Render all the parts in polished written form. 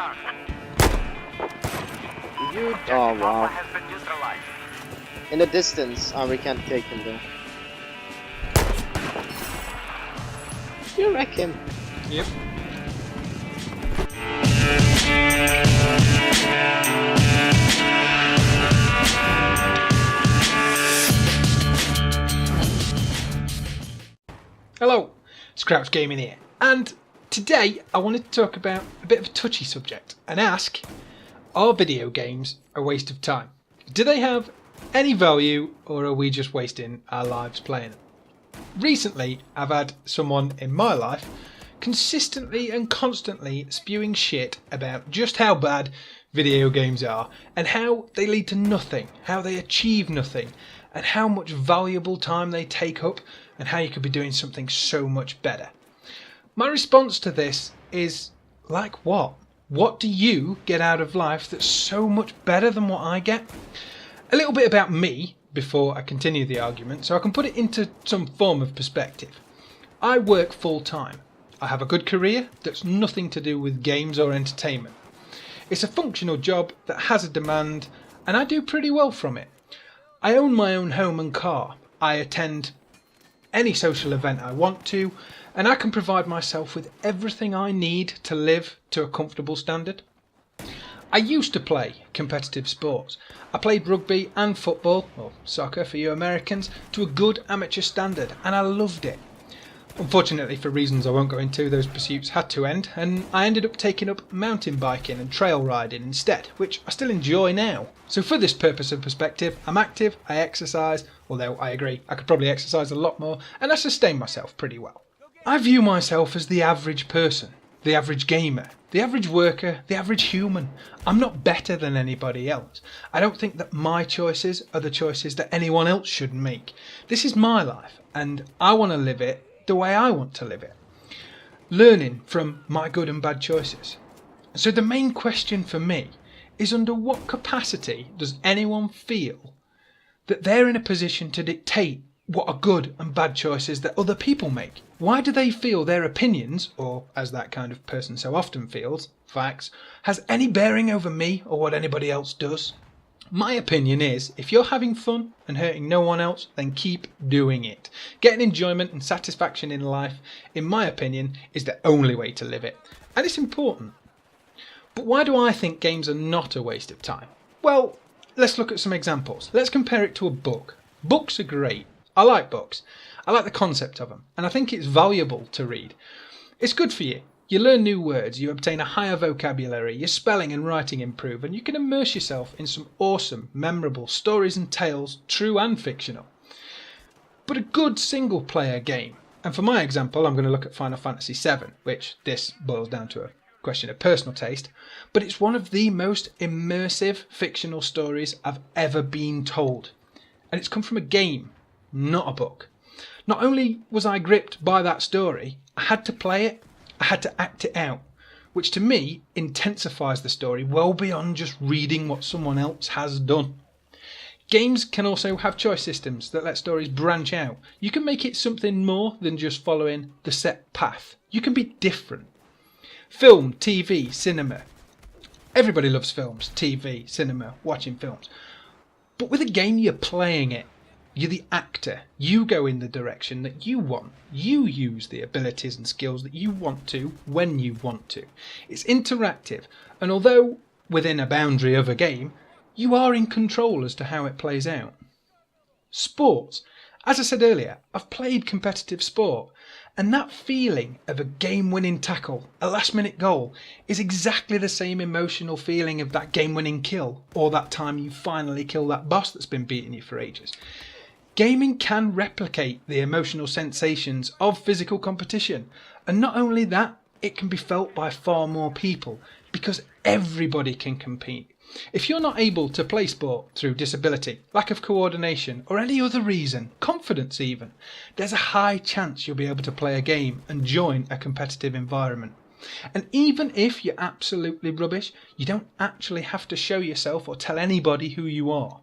You, Oh wow. has been neutralized. In the distance, we can't take him though. You wreck him. Yep. Hello, it's Crouch Gaming here, and today I wanted to talk about a bit of a touchy subject and ask, are video games a waste of time? Do they have any value, or are we just wasting our lives playing them? Recently, I've had someone in my life consistently and constantly spewing shit about just how bad video games are and how they lead to nothing, how they achieve nothing, and how much valuable time they take up and how you could be doing something so much better. My response to this is, like what? What do you get out of life that's so much better than what I get? A little bit about me before I continue the argument so I can put it into some form of perspective. I work full time. I have a good career that's nothing to do with games or entertainment. It's a functional job that has a demand and I do pretty well from it. I own my own home and car. I attend any social event I want to, and I can provide myself with everything I need to live to a comfortable standard. I used to play competitive sports. I played rugby and football, or soccer for you Americans, to a good amateur standard, and I loved it. Unfortunately, for reasons I won't go into, those pursuits had to end, and I ended up taking up mountain biking and trail riding instead, which I still enjoy now. So for this purpose of perspective, I'm active, I exercise, although I agree I could probably exercise a lot more, and I sustain myself pretty well. I view myself as the average person, the average gamer, the average worker, the average human. I'm not better than anybody else. I don't think that my choices are the choices that anyone else should make. This is my life, and I want to live it the way I want to live it, learning from my good and bad choices. So the main question for me is, under what capacity does anyone feel that they're in a position to dictate what are good and bad choices that other people make? Why do they feel their opinions, or as that kind of person so often feels, facts, has any bearing over me or what anybody else does? My opinion is, if you're having fun and hurting no one else, then keep doing it. Getting enjoyment and satisfaction in life, in my opinion, is the only way to live it. And it's important. But why do I think games are not a waste of time? Well, let's look at some examples. Let's compare it to a book. Books are great. I like books. I like the concept of them. And I think it's valuable to read. It's good for you. You learn new words, you obtain a higher vocabulary, your spelling and writing improve, and you can immerse yourself in some awesome, memorable stories and tales, true and fictional. But a good single-player game, and for my example, I'm going to look at Final Fantasy VII, which this boils down to a question of personal taste, but it's one of the most immersive fictional stories I've ever been told. And it's come from a game, not a book. Not only was I gripped by that story, I had to play it, I had to act it out, which to me intensifies the story well beyond just reading what someone else has done. Games can also have choice systems that let stories branch out. You can make it something more than just following the set path. You can be different. Film, TV, cinema. Everybody loves films, TV, cinema, watching films. But with a game, you're playing it. You're the actor. You go in the direction that you want. You use the abilities and skills that you want to when you want to. It's interactive, and although within a boundary of a game, you are in control as to how it plays out. Sports. As I said earlier, I've played competitive sport, and that feeling of a game-winning tackle, a last-minute goal, is exactly the same emotional feeling of that game-winning kill, or that time you finally kill that boss that's been beating you for ages. Gaming can replicate the emotional sensations of physical competition, and not only that, it can be felt by far more people, because everybody can compete. If you're not able to play sport through disability, lack of coordination, or any other reason, confidence even, there's a high chance you'll be able to play a game and join a competitive environment. And even if you're absolutely rubbish, you don't actually have to show yourself or tell anybody who you are.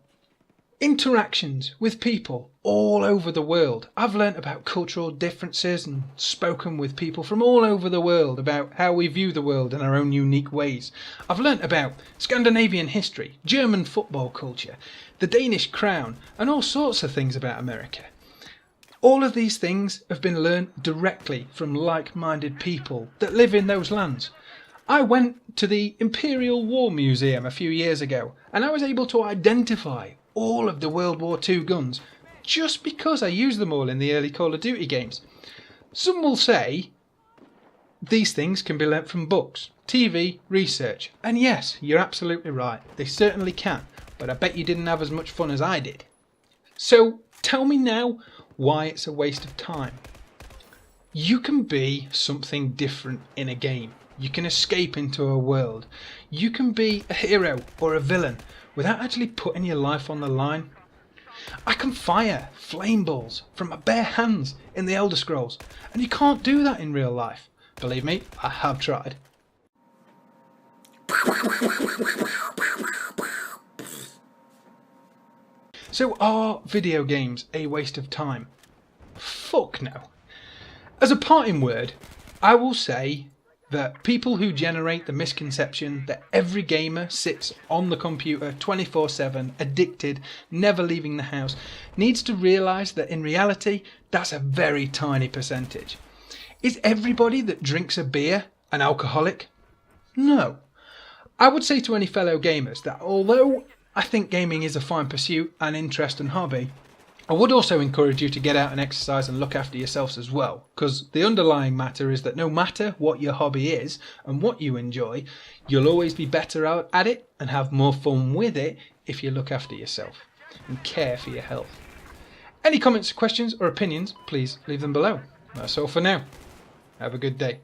interactions with people all over the world. I've learnt about cultural differences and spoken with people from all over the world about how we view the world in our own unique ways. I've learnt about Scandinavian history, German football culture, the Danish crown, and all sorts of things about America. All of these things have been learnt directly from like-minded people that live in those lands. I went to the Imperial War Museum a few years ago and I was able to identify all of the World War II guns just because I used them all in the early Call of Duty games. Some will say these things can be learnt from books, TV, research, and yes, you're absolutely right, they certainly can, but I bet you didn't have as much fun as I did. So tell me now why it's a waste of time. You can be something different in a game. You can escape into a world. You can be a hero or a villain without actually putting your life on the line. I can fire flame balls from my bare hands in the Elder Scrolls, and you can't do that in real life. Believe me, I have tried. So are video games a waste of time? Fuck no. As a parting word, I will say that people who generate the misconception that every gamer sits on the computer 24/7, addicted, never leaving the house, needs to realise that in reality, that's a very tiny percentage. Is everybody that drinks a beer an alcoholic? No. I would say to any fellow gamers that although I think gaming is a fine pursuit, an interest and hobby, I would also encourage you to get out and exercise and look after yourselves as well, because the underlying matter is that no matter what your hobby is and what you enjoy, you'll always be better at it and have more fun with it if you look after yourself and care for your health. Any comments, questions or opinions, please leave them below. That's all for now. Have a good day.